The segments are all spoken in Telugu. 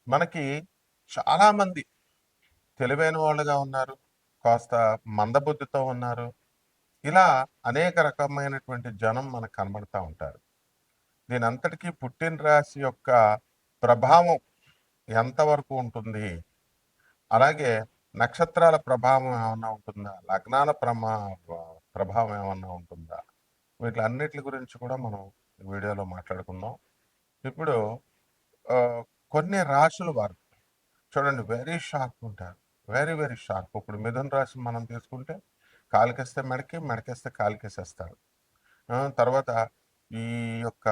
మనకి చాలామంది తెలివైన వాళ్ళుగా ఉన్నారు. కాస్త మందబుద్ధితో ఉన్నారు. ఇలా అనేక రకమైనటువంటి జనం మనకు కనబడతా ఉంటారు. దీనంతటికీ పుట్టిన రాశి యొక్క ప్రభావం ఎంతవరకు ఉంటుంది? అలాగే నక్షత్రాల ప్రభావం ఏమన్నా ఉంటుందా? లగ్నాల ప్రభావం ఏమన్నా ఉంటుందా? వీటిలన్నిట్లి గురించి కూడా మనం ఈ వీడియోలో మాట్లాడుకుందాం. ఇప్పుడు కొన్ని రాశుల వారు చూడండి వెరీ షార్ప్ ఉంటారు. Very, very sharp. ఇప్పుడు మిథున రాశి మనం తీసుకుంటే కాలికేస్తే మెడకి, మెడకేస్తే కాలికేసేస్తారు. తర్వాత ఈ యొక్క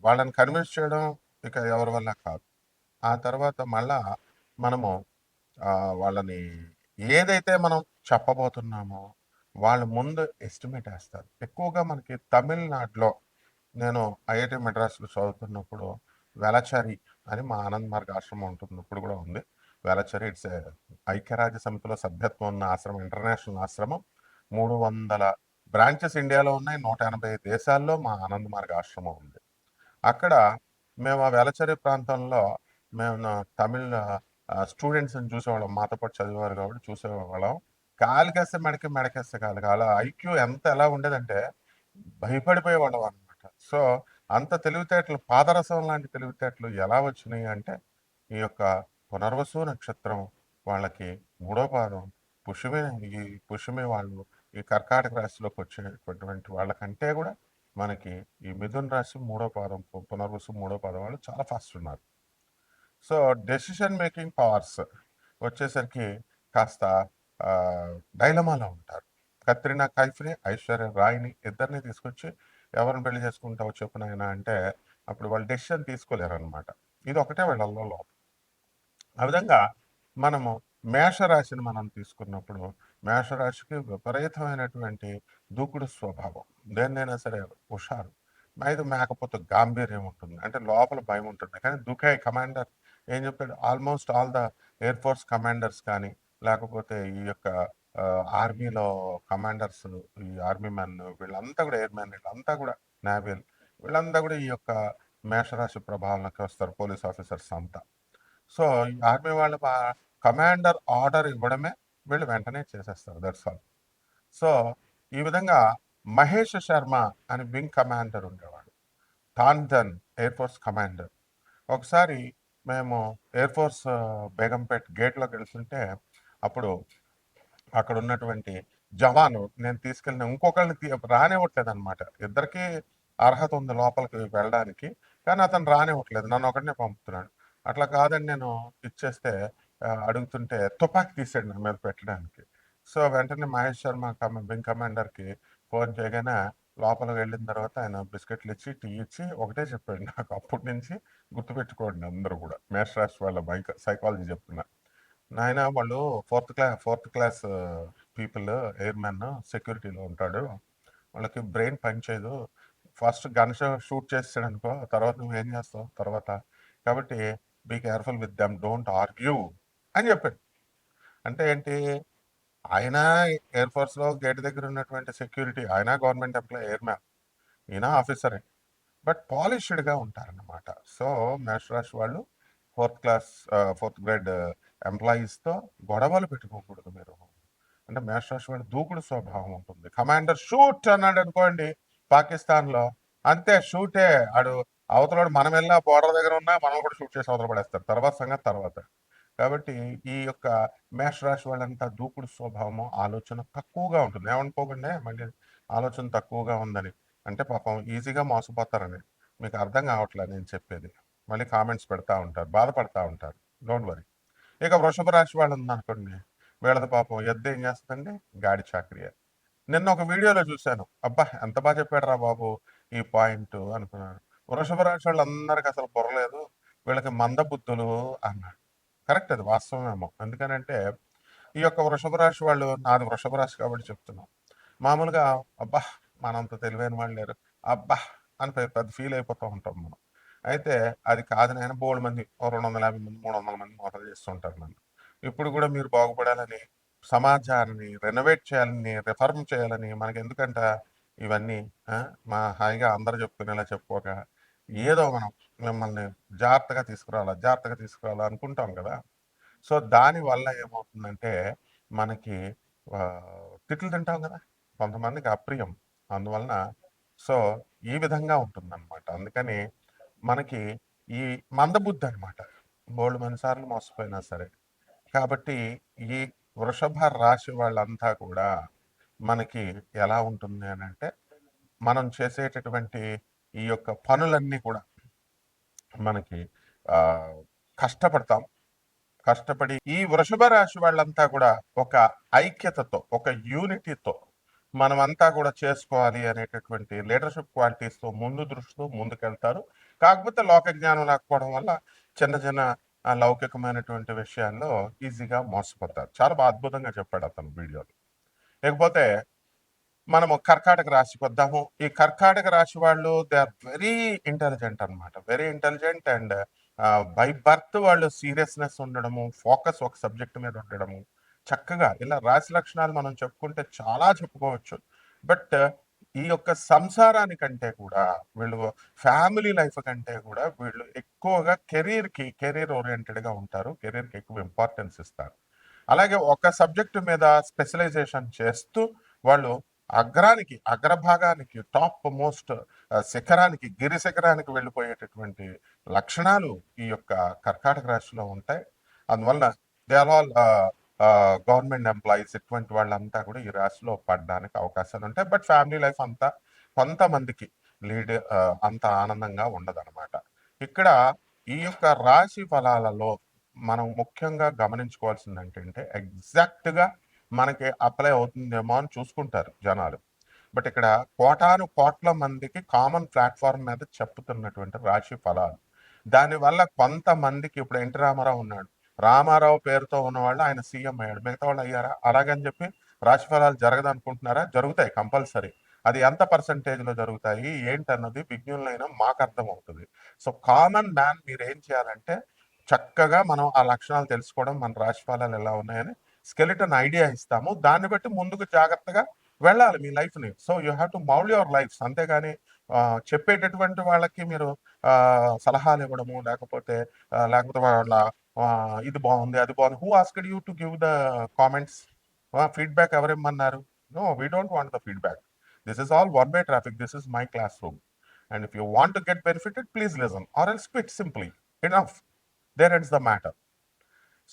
వాళ్ళని కన్విన్స్ చేయడం ఇక ఎవరి వల్ల కాదు. ఆ తర్వాత మళ్ళా మనము వాళ్ళని ఏదైతే మనం చెప్పబోతున్నామో వాళ్ళు ముందు ఎస్టిమేట్ వేస్తారు. ఎక్కువగా మనకి తమిళనాడులో నేను ఐఐటి మెడ్రాస్‌లో చదువుతున్నప్పుడు వేళాచారి అని మా ఆనంద్ మార్గ్ ఆశ్రమం ఉంటుంది. ఇప్పుడు కూడా ఉంది. వేళాచారి ఇట్స్ ఐక్యరాజ్య సమితిలో సభ్యత్వం ఉన్న ఆశ్రమం, ఇంటర్నేషనల్ ఆశ్రమం. 300 బ్రాంచెస్ ఇండియాలో ఉన్నాయి. 180 దేశాల్లో మా ఆనంద్ మార్గ్ ఆశ్రమం ఉంది. అక్కడ మేము ఆ వేళాచారి ప్రాంతంలో మేము తమిళ్ స్టూడెంట్స్‌ని చూసేవాళ్ళం. మాతో పాటు చదివేవారు కాబట్టి చూసేవాళ్ళం. కాలికేస్తే మెడకి, మెడకేస్తే కాలికి. అలా ఐక్యూ ఎలా ఉండేదంటే భయపడిపోయేవాళ్ళం అనమాట. సో, అంత తెలివితేటలు పాదరసం లాంటి తెలివితేటలు ఎలా వచ్చినాయి అంటే, ఈ యొక్క పునర్వసు నక్షత్రం వాళ్ళకి మూడో పాదం, పుష్యమి ఈ పుష్యమి వాళ్ళు ఈ కర్కాటక రాశిలోకి వచ్చేటటువంటి వాళ్ళకంటే కూడా మనకి ఈ మిథున రాశి మూడో పాదం, పునర్వసు మూడో పాదం వాళ్ళు చాలా ఫాస్ట్ ఉన్నారు. సో, డెసిషన్ మేకింగ్ పవర్స్ వచ్చేసరికి కాస్త డైలమాలో ఉంటారు. కత్రినా కైఫ్‌ని, ఐశ్వర్య రాయ్‌ని ఇద్దరిని తీసుకొచ్చి ఎవరిని పెళ్లి చేసుకుంటావో చెప్పు నాయనా అంటే అప్పుడు వాళ్ళు డెసిషన్ తీసుకోలేరనమాట. ఇది ఒకటే వీళ్ళలో లోపం. ఆ విధంగా మనము మేషరాశిని మనం తీసుకున్నప్పుడు మేషరాశికి విపరీతమైనటువంటి దూకుడు స్వభావం. దేన్నైనా సరే హుషారు. అయితే మేకపోతే గాంభీర్యం ఉంటుంది. అంటే లోపల భయం ఉంటుంది. కానీ దుఖాయ్ కమాండర్ ఏం చెప్తాడు? Almost all the air force commanders కానీ, లేకపోతే ఈ యొక్క ఆర్మీలో కమాండర్స్, ఈ ఆర్మీ మెన్ వీళ్ళంతా కూడా ఎయిర్ మ్యాన్ వీళ్ళంతా కూడా నేవీల్ వీళ్ళంతా కూడా ఈ యొక్క మేషరాశి ప్రభావంలోకి వస్తారు. పోలీస్ ఆఫీసర్స్ అంతా. సో, ఈ ఆర్మీ వాళ్ళు కమాండర్ ఆర్డర్ ఇవ్వడమే వీళ్ళు వెంటనే చేసేస్తారు. That's all. సో, ఈ విధంగా మహేష్ శర్మ అని వింగ్ కమాండర్ ఉండేవాడు. టాంజన్ ఎయిర్ ఫోర్స్ కమాండర్. ఒకసారి మేము ఎయిర్ ఫోర్స్ బేగంపేట్ గేట్‌లోకి వెళ్తుంటే అప్పుడు అక్కడ ఉన్నటువంటి జవాను నేను తీసుకెళ్ళిన ఇంకొకళ్ళని రానివ్వట్లేదనమాట. ఇద్దరికీ అర్హత ఉంది లోపలికి వెళ్ళడానికి. కానీ అతను రానివ్వట్లేదు. నన్ను ఒకడినే పంపుతున్నాడు. అట్లా కాదని నేను ఇచ్చేస్తే అడుగుతుంటే తుపాకీ తీసాడు నా మీద పెట్టడానికి. సో, వెంటనే మహేష్ శర్మ వింగ్ కమాండర్‌కి ఫోన్ చేయగానే లోపలికి వెళ్ళిన తర్వాత ఆయన బిస్కెట్లు ఇచ్చి, టీ ఇచ్చి ఒకటే చెప్పాడు నాకు. అప్పటి నుంచి గుర్తుపెట్టుకోండి అందరూ కూడా. మేష రాశి వాళ్ళ సైకాలజీ చెప్తున్నా. నాయనా వాళ్ళు ఫోర్త్ క్లాస్ పీపుల్ ఎయిర్‌మెన్ సెక్యూరిటీలో ఉంటాడు. వాళ్ళకి బ్రెయిన్ పనిచేయదు. ఫస్ట్ షూట్ చేసేసాడనుకో తర్వాత నువ్వేం చేస్తావు తర్వాత? కాబట్టి be careful with them. Don't argue అని చెప్పాడు. అంటే ఏంటి? ఆయన ఎయిర్ ఫోర్స్‌లో గేట్ దగ్గర ఉన్నటువంటి సెక్యూరిటీ. ఆయన గవర్నమెంట్ ఎంప్లాయీ ఎయిర్‌మ్యాన్. ఈయన ఆఫీసరే. బట్ పాలిష్డ్‌గా ఉంటారన్నమాట. సో, మేషరాశి వాళ్ళు ఫోర్త్ గ్రేడ్ ఎంప్లాయీస్‌తో గొడవలు పెట్టుకోకూడదు మీరు. అంటే మేషరాశి వాళ్ళ దూకుడు స్వభావం ఉంటుంది. కమాండర్ షూట్ అన్నాడనుకోండి పాకిస్తాన్‌లో, అంతే షూటే. ఆడు అవతలోడు మనం వెళ్ళినా బోర్డర్ దగ్గర ఉన్నా మనల్ని కూడా షూట్ చేసి అవతల పడేస్తారు. తర్వాత సంగతి తర్వాత. కాబట్టి ఈ యొక్క మేషరాశి వాళ్ళంతా దూకుడు స్వభావము, ఆలోచన తక్కువగా ఉంటుంది. ఏమనుకోకండి మళ్ళీ ఆలోచన తక్కువగా ఉందని. అంటే పాపం ఈజీగా మోసపోతారని. మీకు అర్థం కావట్లే నేను చెప్పేది. మళ్ళీ కామెంట్స్ పెడతా ఉంటారు. బాధపడతా ఉంటారు. Don't worry. ఇక వృషభ రాశి వాళ్ళు ఉందనుకోండి. వీళ్ళది పాపం ఎద్దు ఏం చేస్తుందండి? గాడి చాకరీ. నిన్న ఒక వీడియోలో చూశాను. అబ్బా! ఎంత బాగా చెప్పాడురా బాబు ఈ పాయింట్ అనుకున్నాను. వృషభ రాశి వాళ్ళందరికి అసలు బుర్ర లేదు. వీళ్ళకి మందబుద్ధులు అన్నాడు. కరెక్ట్, అది వాస్తవమేమో. ఎందుకనంటే ఈ యొక్క వృషభ రాశి వాళ్ళు, నాది వృషభ రాశి కాబట్టి చెప్తున్నాం. మామూలుగా అబ్బా! మనంత తెలివైన వాళ్ళు లేరు. అబ్బా! అని పెద్ద ఫీల్ అయిపోతూ ఉంటాం మనం. అయితే అది కాదు నాయన, బోలెడుమంది ఓ 250 మంది, 300 మంది మోసాలు చేస్తూ ఉంటారు నన్ను. ఇప్పుడు కూడా మీరు బాగుపడాలని, సమాజాన్ని రెనోవేట్ చేయాలని, రిఫార్మ్ చేయాలని మనకెందుకంట ఇవన్నీ? ఆ! హాయిగా అందరూ చెప్పుకునేలా చెప్పుకోక ఏదో మనం మిమ్మల్ని జాగ్రత్తగా తీసుకురావాలా అనుకుంటాం కదా! సో, దానివల్ల ఏమవుతుందంటే మనకి తిట్లు తింటాం గదా! కొంతమందికి అప్రియం. అందువలన సో, ఈ విధంగా ఉంటుందనమాట. అందుకని మనకి ఈ మందబుద్ధనమాట. బోలెడన్ని సార్లు మోసపోయినా సరే. కాబట్టి ఈ వృషభ రాశి వాళ్ళంతా కూడా మనకి ఎలా ఉంటుంది అనంటే, మనం చేసేటటువంటి ఈ యొక్క పనులన్నీ కూడా మనకి ఆహ్, కష్టపడతాం. కష్టపడి ఈ వృషభ రాశి వాళ్ళంతా కూడా ఒక ఐక్యతతో, ఒక యూనిటీతో మనమంతా కూడా చేసుకోవాలి అనేటటువంటి లీడర్షిప్ క్వాలిటీస్‌తో దృష్టితో ముందుకెళ్తారు. కాకపోతే లోక జ్ఞానం లేకపోవడం వల్ల చిన్న చిన్న లౌకికమైనటువంటి విషయాల్లో ఈజీగా మోసపోతారు. చాలా అద్భుతంగా చెప్పాడు అతను వీడియోలో. ఇకపోతే మనము కర్కాటక రాశికొద్దాము. ఈ కర్కాటక రాశి వాళ్ళు దే ఆర్ వెరీ ఇంటెలిజెంట్ అనమాట. Very intelligent and by birth వాళ్ళు సీరియస్‌నెస్ ఉండడము, ఫోకస్ ఒక సబ్జెక్ట్ మీద ఉండడము. చక్కగా ఇలా రాశి లక్షణాలు మనం చెప్పుకుంటే చాలా చెప్పుకోవచ్చు. బట్ ఈ యొక్క సంసారానికంటే కూడా వీళ్ళు ఫ్యామిలీ లైఫ్ కంటే కూడా వీళ్ళు ఎక్కువగా కెరీర్ ఓరియెంటెడ్‌గా ఉంటారు. కెరీర్‌కి ఎక్కువ ఇంపార్టెన్స్ ఇస్తారు. అలాగే ఒక సబ్జెక్ట్ మీద స్పెషలైజేషన్ చేస్తూ వాళ్ళు అగ్రభాగానికి టాప్ మోస్ట్ శిఖరానికి గిరి శిఖరానికి వెళ్ళిపోయేటటువంటి లక్షణాలు ఈ యొక్క కర్కాటక రాశిలో ఉంటాయి. అందువల్ల they are all government employees ఇటువంటి వాళ్ళంతా కూడా ఈ రాశిలో పడడానికి అవకాశాలు ఉంటాయి. బట్ ఫ్యామిలీ లైఫ్ అంతా కొంతమందికి అంత ఆనందంగా ఉండదన్నమాట. ఇక్కడ ఈ యొక్క రాశి ఫలాలలో మనం ముఖ్యంగా గమనించుకోవాల్సింది ఏంటంటే ఎగ్జాక్ట్‌గా మనకి అప్లై అవుతుందేమో అని చూసుకుంటారు జనాలు. బట్ ఇక్కడ కోటాను కోట్ల మందికి కామన్ ప్లాట్‌ఫార్మ్ మీద చెప్పుతున్నటువంటి రాశి ఫలాలు. దానివల్ల కొంతమందికి ఇప్పుడు 'ఎన్టీ రామారావు' ఉన్నాడు. రామారావు పేరుతో ఉన్నవాళ్ళు ఆయన సీఎం అయ్యాడు. మిగతా వాళ్ళు అయ్యారా? అలాగని చెప్పి రాశి ఫలాలు జరగదనుకుంటున్నారా? జరుగుతాయి కంపల్సరీ. అది ఎంత పర్సెంటేజ్‌లో జరుగుతాయి? ఏంటన్నది విజ్ఞులైన మాకర్థమవుతది. సో, కామన్ మ్యాన్ మీరేం చేయాలంటే చక్కగా మనం ఆ లక్షణాలు తెలుసుకోవడం, మన రాశి ఫలాలు ఎలా ఉన్నాయని స్కెలిటన్ ఐడియా ఇస్తాము. దాన్ని బట్టి ముందుకు జాగ్రత్తగా వెళ్ళాలి మీ లైఫ్‌ని. So, you have to mould your lifes. అంతేగాని చెప్పేటటువంటి వాళ్ళకి మీరు సలహాలు ఇవ్వడము, లేకపోతే వాళ్ళ ఇది బాగుంది, అది బాగుంది. Who asked you to give the comments? Feedback ఎవరిమ్మన్నారు? No, we don't want the feedback. This is all one way traffic. This is my classroom. And if you want to get benefited please listen or else quit simply. Enough. There ends the matter.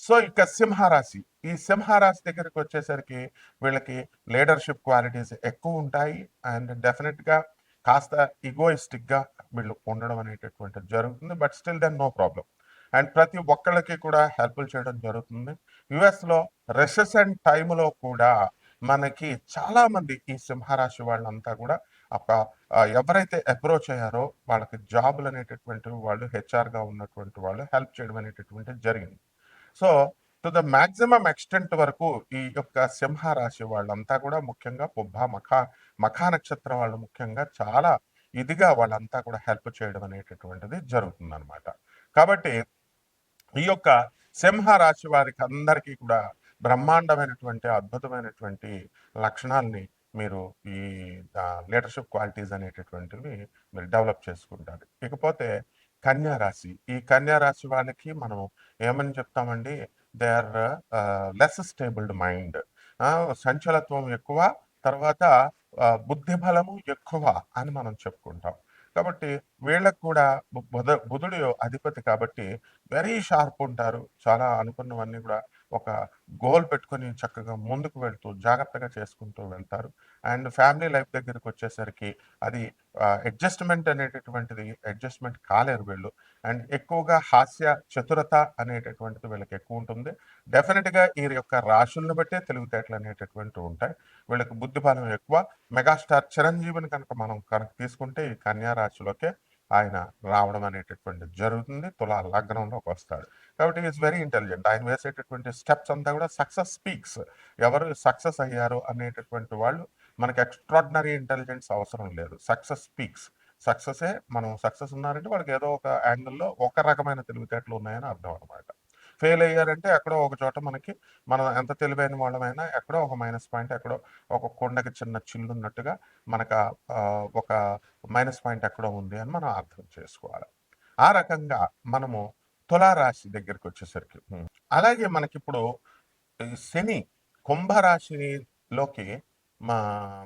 So ఇక సింహరాశి. ఈ సింహరాశి దగ్గరికి వచ్చేసరికి వీళ్ళకి లీడర్షిప్ క్వాలిటీస్ ఎక్కువ ఉంటాయి. అండ్ డెఫినెట్‌గా కాస్త ఈగోయిస్టిక్‌గా వీళ్ళు ఉండడం అనేటటువంటిది జరుగుతుంది. But still then no problem. And ప్రతి ఒక్కళ్ళకి కూడా హెల్ప్‌లు చేయడం జరుగుతుంది. యూఎస్‌లో రెసెషన్ టైమ్‌లో కూడా మనకి చాలామంది ఈ సింహరాశి వాళ్ళంతా కూడా ఒక ఎవరైతే అప్రోచ్ అయ్యారో వాళ్ళకి జాబ్‌లనేటటువంటివి వాళ్ళు హెచ్ఆర్‌గా ఉన్నటువంటి వాళ్ళు హెల్ప్ చేయడం అనేటటువంటిది జరిగింది. So, to the maximum extent వరకు ఈ యొక్క సింహ రాశి వాళ్ళంతా కూడా ముఖ్యంగా మఖా నక్షత్రం వాళ్ళు ముఖ్యంగా చాలా ఇదిగా వాళ్ళంతా కూడా హెల్ప్ చేయడం అనేటటువంటిది జరుగుతుందనమాట. కాబట్టి ఈ యొక్క సింహ రాశి వారికి అందరికీ కూడా బ్రహ్మాండమైనటువంటి, అద్భుతమైనటువంటి లక్షణాల్ని మీరు ఈ లీడర్‌షిప్ క్వాలిటీస్ అనేటటువంటివి మీరు డెవలప్ చేసుకుంటారు. ఇకపోతే కన్యా రాశి. ఈ కన్యా రాశి వాళ్ళకి మనం ఏమని చెప్తామండి? They are less stabled mind. సంచలత్వం ఎక్కువ. తర్వాత బుద్ధి బలము ఎక్కువ అని మనం చెప్పుకుంటాం. కాబట్టి వీళ్ళకి కూడా బుధుడు అధిపతి కాబట్టి వెరీ షార్ప్ ఉంటారు. చాలా అనుకున్నవన్నీ కూడా ఒక గోల్ పెట్టుకొని చక్కగా ముందుకు వెళ్తూ, జాగ్రత్తగా చేసుకుంటూ వెళ్తారు. అండ్ ఫ్యామిలీ లైఫ్ దగ్గరికొచ్చేసరికి అది అడ్జస్ట్‌మెంట్ అనేటటువంటిది అడ్జస్ట్‌మెంట్ కాలేరు వీళ్ళు. అండ్ ఎక్కువగా హాస్య, చతురత అనేటటువంటిది వీళ్ళకి ఎక్కువుంటుంది. డెఫినిట్‌గా వీరి యొక్క రాశులను బట్టే తెలివితేటలు అనేటటువంటివి ఉంటాయి. వీళ్ళకి బుద్ధి బలం ఎక్కువ. మెగాస్టార్ చిరంజీవిని కనుక తీసుకుంటే ఈ కన్యా రాశిలోకే ఆయన రావడం అనేటటువంటిది జరుగుతుంది. తులా లగ్నంలోకి వస్తాడు. కాబట్టి ఈస్ వెరీ ఇంటెలిజెంట్. ఆయన వేసేటటువంటి స్టెప్స్ అంతా కూడా సక్సెస్ స్పీక్స్. ఎవరు సక్సెస్ అయ్యారు అనేటటువంటి వాళ్ళు మనకి ఎక్స్ట్రార్డినరీ ఇంటెలిజెన్స్ అవసరం లేదు. Success speaks. సక్సెసే మనం సక్సెస్ ఉన్నారంటే వాళ్ళకి ఏదో ఒక యాంగిల్‌లో ఒక రకమైన తెలివితేటలు ఉన్నాయని అర్థం అనమాట. ఫెయిల్ అయ్యారంటే ఎక్కడో ఒక చోట మనకి మనం ఎంత తెలివైన వాళ్ళమైనా ఎక్కడో ఒక మైనస్ పాయింట్, ఎక్కడో ఒక కొండకి చిన్న చిల్లున్నట్టుగా మనకు ఒక మైనస్ పాయింట్ ఎక్కడో ఉంది అని మనం అర్థం చేసుకోవాలి. ఆ రకంగా మనము తులారాశి దగ్గరికి వచ్చేసరికి అలాగే మనకిప్పుడు ఈ శని కుంభరాశిలోకి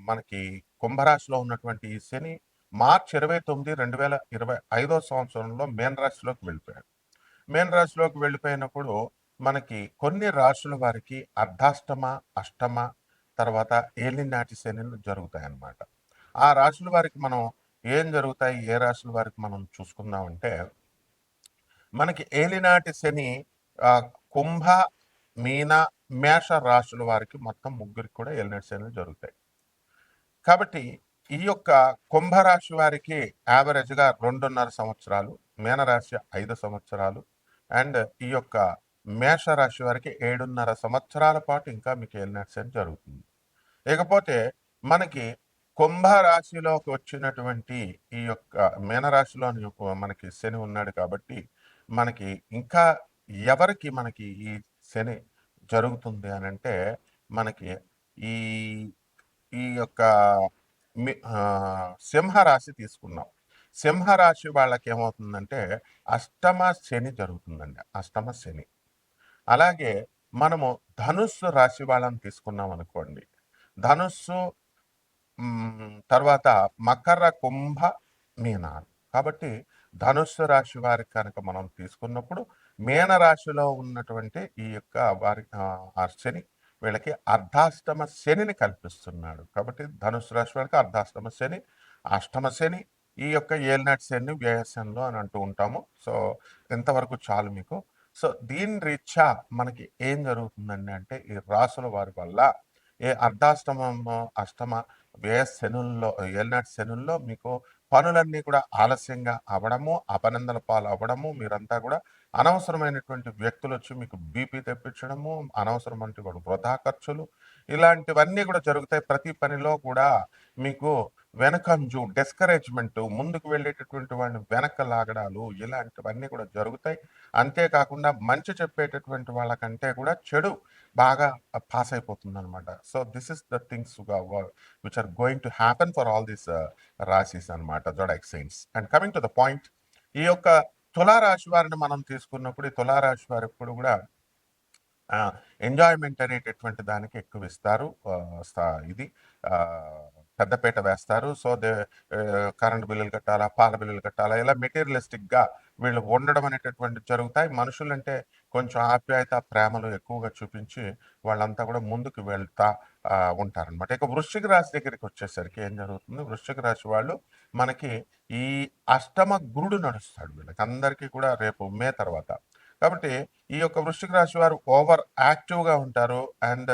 మనకి కుంభరాశిలో ఉన్నటువంటి ఈ శని మార్చి 29, 2025 సంవత్సరంలో మీన రాశిలోకి వెళ్ళిపోయాడు. మీన రాశిలోకి వెళ్ళిపోయినప్పుడు మనకి కొన్ని రాశుల వారికి అర్ధాష్టమ, అష్టమ, తర్వాత ఏలినాటి శనిలు జరుగుతాయన్నమాట. ఆ రాశుల వారికి మనం ఏం జరుగుతాయి, ఏ రాశుల వారికి మనం చూసుకుందామంటే మనకి ఏలినాటి శని కుంభ, మీన, మేష రాశుల వారికి మొత్తం ముగ్గురికి కూడా ఏలినాటి శనులు జరుగుతాయి. కాబట్టి ఈ యొక్క కుంభరాశి వారికి యావరేజ్గా 2.5 సంవత్సరాలు, మీనరాశి 5 సంవత్సరాలు, అండ్ ఈ యొక్క మేషరాశి వారికి 7.5 సంవత్సరాల పాటు ఇంకా మీకు ఏలినాటి శని జరుగుతుంది. ఇకపోతే మనకి కుంభరాశిలోకి వచ్చినటువంటి ఈ యొక్క మీనరాశిలోని మనకి శని ఉన్నాడు కాబట్టి మనకి ఇంకా ఎవరికి మనకి ఈ శని జరుగుతుంది అని అంటే మనకి ఈ ఈ యొక్క సింహరాశి తీసుకున్నాం. సింహరాశి వాళ్ళకి ఏమవుతుందంటే అష్టమ శని జరుగుతుందండి, అష్టమ శని. అలాగే మనము ధనుస్సు రాశి వాళ్ళని తీసుకున్నాం అనుకోండి, ధనుస్సు తర్వాత మకర, కుంభ, మీనాలు. కాబట్టి ధనుస్సు రాశి వారికి కనుక మనం తీసుకున్నప్పుడు మీన రాశిలో ఉన్నటువంటి ఈ యొక్క వారి శని వీళ్ళకి అర్ధాష్టమ శనిని కల్పిస్తున్నాడు. కాబట్టి ధనుస్సు రాశి వారికి అర్ధాష్టమ శని, అష్టమ శని, ఈ యొక్క ఏలినాటి శని వ్యయశనిలో అని అంటూ ఉంటాము. సో ఇంతవరకు చాలు మీకు. సో దీని రీత్యా మనకి ఏం జరుగుతుందండి అంటే ఈ రాసుల వారి వల్ల అర్ధాష్టమ, అష్టమ వ్యయ శనుల్లో, ఏలినాటి శనుల్లో మీకు పనులన్నీ కూడా ఆలస్యంగా అవ్వడము, అపనిందల పాలు అవ్వడము, మీరంతా కూడా అనవసరమైనటువంటి వ్యక్తులు వచ్చి మీకు బీపీ తెప్పించడము, అనవసరమైన కూడా వృధా ఖర్చులు, ఇలాంటివన్నీ కూడా జరుగుతాయి. ప్రతి పనిలో కూడా మీకు వెనకంజు, డిస్కరేజ్మెంట్, ముందుకు వెళ్ళేటటువంటి వాడిని వెనక్కి లాగడాలు, ఇలాంటివన్నీ కూడా జరుగుతాయి. అంతేకాకుండా మంచి చెప్పేటటువంటి వాళ్ళకంటే కూడా చెడు బాగా పాస్ అయిపోతుంది అనమాట. So this is the things which are going to happen for all these రాశిస్ అనమాట, zodiac signs. And coming to the point, ఈ యొక్క తులారాశి వారిని మనం తీసుకున్నప్పుడు ఈ తులారాశి వారు ఎప్పుడు కూడా ఎంజాయ్మెంట్ అనేటటువంటి దానికి ఎక్కువ ఇస్తారు. ఇది పెద్దపీట వేస్తారు. సో కరెంట్ బిల్లులు కట్టాలా, పాల బిల్లులు కట్టాలా, ఇలా మెటీరియలిస్టిక్గా వీళ్ళు ఉండడం అనేటటువంటి జరుగుతాయి. మనుషులంటే కొంచెం ఆప్యాయత, ప్రేమలు ఎక్కువగా చూపించి వాళ్ళంతా కూడా ముందుకు వెళ్తా ఉంటారనమాట. ఇక వృశ్చిక రాశి దగ్గరికి వచ్చేసరికి ఏం జరుగుతుంది, వృశ్చిక రాశి వాళ్ళు మనకి ఈ అష్టమ గురుడు నడుస్తాడు వీళ్ళకి అందరికీ కూడా రేపు మే తర్వాత. కాబట్టి ఈ యొక్క వృశ్చిక రాశి వారు ఓవర్ యాక్టివ్గా ఉంటారు. అండ్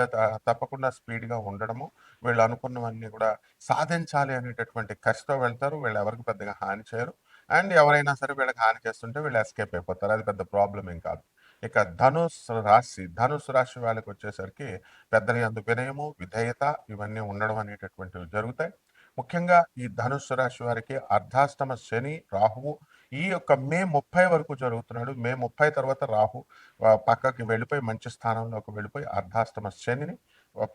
తప్పకుండా స్పీడ్గా ఉండడము, వీళ్ళు అనుకున్నవన్నీ కూడా సాధించాలి అనేటటువంటి కసితో వెళ్తారు. వీళ్ళు ఎవరికి పెద్దగా హాని చేయరు. అండ్ ఎవరైనా సరే వీళ్ళకి హాని చేస్తుంటే వీళ్ళు ఎస్కేప్ అయిపోతారు. అది పెద్ద ప్రాబ్లం ఏం కాదు. ఇక ధనుసు రాశి వాళ్ళకి వచ్చేసరికి పెద్దల యందు వినయము, విధేయత ఇవన్నీ ఉండడం అనేటటువంటివి జరుగుతాయి. ముఖ్యంగా ఈ ధనుస్సు రాశి వారికి అర్ధాష్టమ శని, రాహువు ఈ యొక్క మే 30 వరకు జరుగుతున్నాడు. మే 30 తర్వాత రాహు పక్కకి వెళ్ళిపోయి మంచి స్థానంలోకి వెళ్ళిపోయి అర్ధాష్టమ శనిని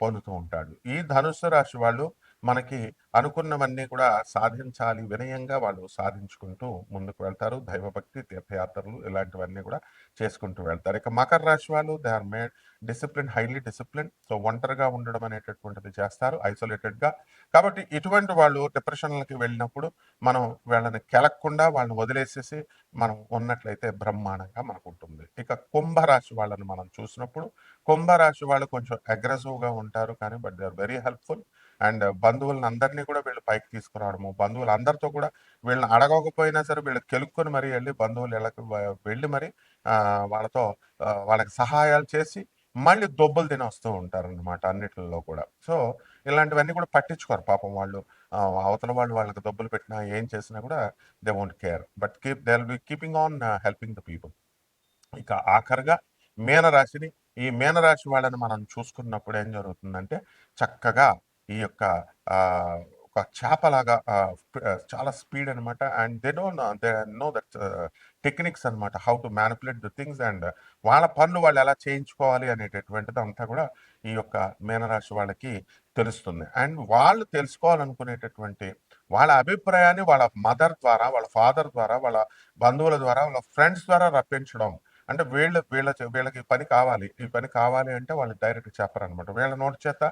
పొందుతూ ఉంటాడు. ఈ ధనుస్సు రాశి వాళ్ళు మనకి అనుకున్నవన్నీ కూడా సాధించాలి, వినయంగా వాళ్ళు సాధించుకుంటూ ముందుకు వెళ్తారు. దైవభక్తి, తీర్థయాత్రలు ఇలాంటివన్నీ కూడా చేసుకుంటూ వెళ్తారు. ఇక మకర రాశి వాళ్ళు they are made discipline, highly discipline. So ఒంటరిగా ఉండడం అనేటటువంటిది చేస్తారు, ఐసోలేటెడ్గా. కాబట్టి ఇటువంటి వాళ్ళు డిప్రెషన్లకి వెళ్ళినప్పుడు మనం వీళ్ళని కెలక్కుండా వాళ్ళని వదిలేసేసి మనం ఉన్నట్లయితే బ్రహ్మాండంగా మనకు ఉంటుంది. ఇక కుంభరాశి వాళ్ళని మనం చూసినప్పుడు కుంభరాశి వాళ్ళు కొంచెం అగ్రెసివ్గా ఉంటారు, కానీ but they are very helpful. And బంధువులను అందరినీ కూడా వీళ్ళు పైకి తీసుకురావడము, బంధువులు అందరితో కూడా వీళ్ళని అడగకపోయినా సరే వీళ్ళు కెలుక్కొని మరీ వెళ్ళి బంధువులు ఇళ్ళకి వెళ్ళి మరి వాళ్ళతో వాళ్ళకి సహాయాలు చేసి మళ్ళీ దొబ్బలు తిని వస్తూ ఉంటారనమాట అన్నిటిలో కూడా. సో ఇలాంటివన్నీ కూడా పట్టించుకోరు పాపం వాళ్ళు. అవతల వాళ్ళు వాళ్ళకి దొబ్బలు పెట్టినా ఏం చేసినా కూడా they won't care, but they will be keeping on helping the people. ఇక ఆఖరిగా మీనరాశిని, ఈ మీనరాశి వాళ్ళని మనం చూసుకున్నప్పుడు ఏం జరుగుతుందంటే చక్కగా ఈ యొక్క ఒక చేపలాగా చాలా స్పీడ్ అనమాట. And they know that techniques అనమాట. How to manipulate the things and వాళ్ళ పనులు వాళ్ళు ఎలా చేయించుకోవాలి అనేటటువంటిది అంతా కూడా ఈ యొక్క మీనరాశి వాళ్ళకి తెలుస్తుంది. అండ్ వాళ్ళు తెలుసుకోవాలనుకునేటటువంటి వాళ్ళ అభిప్రాయాన్ని వాళ్ళ మదర్ ద్వారా, వాళ్ళ ఫాదర్ ద్వారా, వాళ్ళ బంధువుల ద్వారా, వాళ్ళ ఫ్రెండ్స్ ద్వారా రప్పించడం. అంటే వీళ్ళకి ఈ పని కావాలి. ఈ పని కావాలి అంటే వాళ్ళు డైరెక్ట్‌గా చెప్పరనమాట. వీళ్ళ నోటి చేత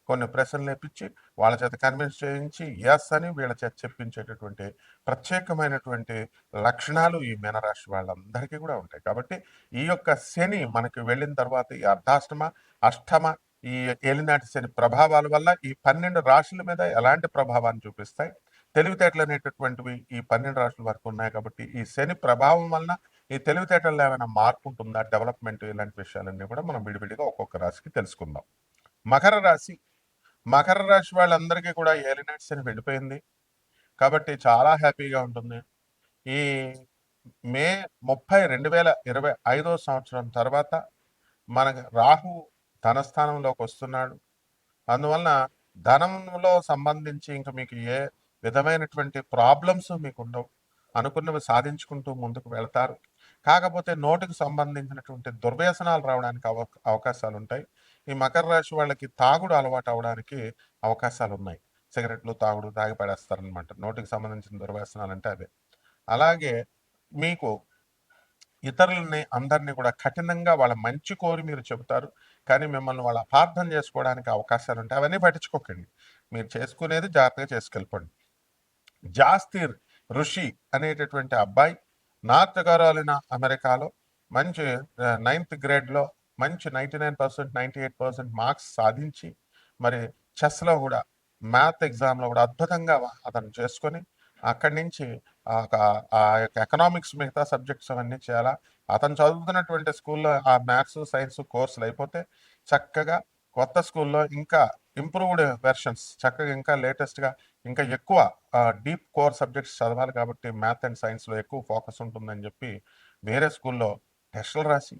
కొన్ని ప్రశ్నలేపిచ్చి, వాళ్ళ చేత కన్విన్స్ చేయించి, యెస్ అని వీళ్ళ చేత చెప్పించేటటువంటి ప్రత్యేకమైనటువంటి లక్షణాలు ఈ మీనరాశి వాళ్ళందరికీ కూడా ఉంటాయి. కాబట్టి ఈ యొక్క శని మనకి వెళ్ళిన తర్వాత ఈ అర్ధాష్టమ, అష్టమ ఈ ఏలినాటి శని ప్రభావాల వల్ల ఈ 12 రాశుల మీద ఎలాంటి ప్రభావాన్ని చూపిస్తాయి? తెలివితేటలు అనేటటువంటివి ఈ 12 రాశుల వరకు ఉన్నాయి కాబట్టి, ఈ శని ప్రభావం వలన ఈ తెలివితేటల్లో ఏమైనా మార్పు ఉంటుందా? డెవలప్‌మెంట్ ఇలాంటి విషయాలన్నీ కూడా మనం విడివిడిగా ఒక్కొక్క రాశికి తెలుసుకుందాం. మకర రాశి. మకర రాశి వాళ్ళందరికీ కూడా ఏలినాటి శని వెళ్ళిపోయింది. కాబట్టి చాలా హ్యాపీగా ఉంటుంది. ఈ మే 30, 2025 సంవత్సరం తర్వాత మనకి రాహు ధనస్థానంలోకొస్తున్నాడు. అందువలన ధనంలో సంబంధించి ఇంక మీకు ఏ విధమైనటువంటి ప్రాబ్లమ్స్ మీకుండవు. అనుకున్నవి సాధించుకుంటూ ముందుకు వెళ్తారు. కాకపోతే నోటికి సంబంధించినటువంటి దుర్వ్యసనాలు రావడానికి అవకాశాలుంటాయి. ఈ మకర రాశి వాళ్ళకి తాగుడు అలవాటు అవ్వడానికి అవకాశాలున్నాయి. సిగరెట్లు, తాగుడు తాగి పడేస్తారనమాట. నోటికి సంబంధించిన దుర్వ్యసనాలంటే అవే. అలాగే మీకు ఇతరులని అందరిని కూడా కఠినంగా వాళ్ళ మంచి కోరి మీరు చెబుతారు. కానీ మిమ్మల్ని వాళ్ళు అపార్థం చేసుకోవడానికి అవకాశాలుంటాయి. అవన్నీ పట్టించుకోకండి. మీరు చేసుకునేది జాగ్రత్తగా చేసుకెళ్ళిపోండి. జాస్తీర్ ఋషి అనేటటువంటి అబ్బాయి నార్త్ కరోలినా అమెరికాలో మంచి 9th గ్రేడ్‌లో మంచి 99%, 98% మార్క్స్ సాధించి మరి చెస్‌లో కూడా మ్యాథ్ ఎగ్జామ్‌లో కూడా అద్భుతంగా అతను చేసుకొని అక్కడి నుంచి ఆ యొక్క ఎకనామిక్స్ మిగతా సబ్జెక్ట్స్ అవన్నీ చేయాలా. అతను చదువుతున్నటువంటి స్కూల్‌లో ఆ మ్యాథ్స్, సైన్స్ కోర్సులు అయిపోతే చక్కగా కొత్త స్కూల్‌లో ఇంకా ఇంప్రూవ్డ్ వెర్షన్స్ చక్కగా ఇంకా లేటెస్ట్‌గా ఇంకా ఎక్కువ డీప్ కోర్ సబ్జెక్ట్స్ చదవాలి కాబట్టి మ్యాథ్ అండ్ సైన్స్‌లో ఎక్కువ ఫోకస్ ఉంటుందని చెప్పి వేరే స్కూల్‌లో టెస్టులు రాసి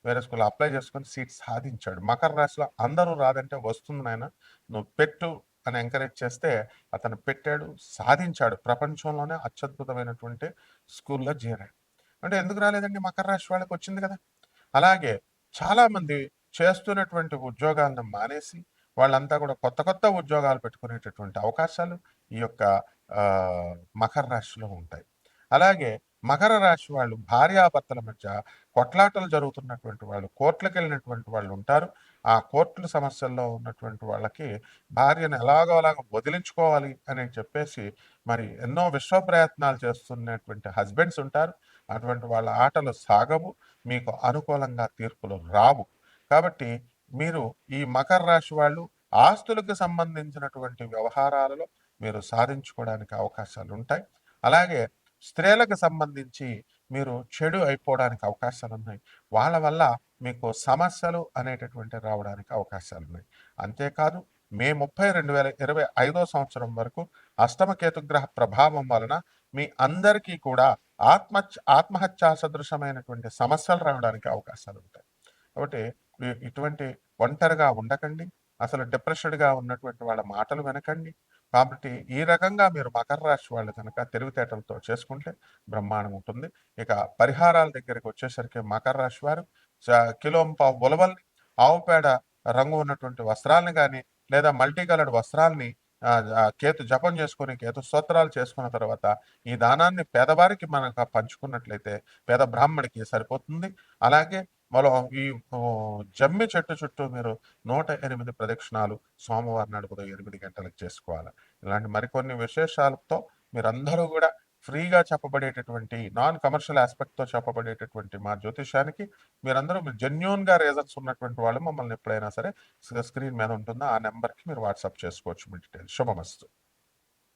వేరే స్కూల్‌లో అప్లై చేసుకొని సీట్ సాధించాడు. మకర రాశిలో అందరూ రాదంటే వస్తుంది నాయన నువ్వు పెట్టు అని ఎంకరేజ్ చేస్తే అతను పెట్టాడు, సాధించాడు. ప్రపంచంలోనే అత్యద్భుతమైనటువంటి స్కూల్‌లో చేరాడు. అంటే ఎందుకు రాలేదండి మకర రాశి వాళ్ళకి వచ్చింది కదా! అలాగే చాలామంది చేస్తున్నటువంటి ఉద్యోగాలను మానేసి వాళ్ళంతా కూడా కొత్త కొత్త ఉద్యోగాలు పెట్టుకునేటటువంటి అవకాశాలు ఈ యొక్క మకర రాశిలో ఉంటాయి. అలాగే మకర రాశి వాళ్ళు భార్యాభర్తల మధ్య కొట్లాటలు జరుగుతున్నటువంటి వాళ్ళు కోర్టులకు వెళ్ళినటువంటి వాళ్ళు ఉంటారు. ఆ కోర్టుల సమస్యల్లో ఉన్నటువంటి వాళ్ళకి భార్యను ఎలాగో అలాగ వదిలించుకోవాలి అని చెప్పేసి మరి ఎన్నో విశ్వ ప్రయత్నాలు చేస్తున్నటువంటి హస్బెండ్స్ ఉంటారు. అటువంటి వాళ్ళ ఆటలు సాగవు. మీకు అనుకూలంగా తీర్పులు రావు. కాబట్టి మీరు ఈ మకర రాశి వాళ్ళు ఆస్తులకు సంబంధించినటువంటి వ్యవహారాలలో మీరు సాధించుకోవడానికి అవకాశాలుంటాయి. అలాగే స్త్రీలకు సంబంధించి మీరు చెడు అయిపోవడానికి అవకాశాలున్నాయి. వాళ్ళ వల్ల మీకు సమస్యలు అనేటటువంటివి రావడానికి అవకాశాలున్నాయి. అంతేకాదు మే 30, 2025 సంవత్సరం వరకు అష్టమ కేతుగ్రహ ప్రభావం వలన మీ అందరికీ కూడా ఆత్మహత్యా సదృశమైనటువంటి సమస్యలు రావడానికి అవకాశాలుంటాయి. కాబట్టి ఇటువంటి ఒంటరిగా ఉండకండి. అసలు డిప్రెషన్‌గా ఉన్నటువంటి వాళ్ళ మాటలు వినకండి. కాబట్టి ఈ రకంగా మీరు మకర రాశి వాళ్ళు కనుక తెలివితేటలతో చేసుకుంటే బ్రహ్మాండంగా ఉంటుంది. ఇక పరిహారాల దగ్గరికొచ్చేసరికి మకర రాశి వారు కిలోంపావు ఉలవల్ని, ఆవు పేడ రంగు ఉన్నటువంటి వస్త్రాలను గాని, లేదా మల్టీ కలర్డ్ వస్త్రాల్ని కేతు జపం చేసుకొని, కేతు స్తోత్రాలు చేసుకున్న తర్వాత ఈ దానాన్ని పేదవారికి మనక పంచుకున్నట్లయితే పేద బ్రాహ్మడికి సరిపోతుంది. అలాగే మనం ఈ జమ్మి చెట్టు చుట్టూ మీరు 108 ప్రదక్షిణాలు సోమవారం నాడు ఉదయం 8 గంటలకు చేసుకోవాలి. ఇలాంటి మరికొన్ని విశేషాలతో మీరందరూ కూడా ఫ్రీగా చెప్పబడేటటువంటి నాన్ కమర్షియల్ ఆస్పెక్ట్‌తో చెప్పబడేటటువంటి మా జ్యోతిష్యానికి మీరందరూ జెన్యూన్‌గా రీజన్స్ ఉన్నటువంటి వాళ్ళు మమ్మల్ని ఎప్పుడైనా సరే స్క్రీన్ మీద ఉంటుందా ఆ నంబర్‌కి మీరు వాట్సాప్ చేసుకోవచ్చు మీ డీటెయిల్స్. శుభమస్తు.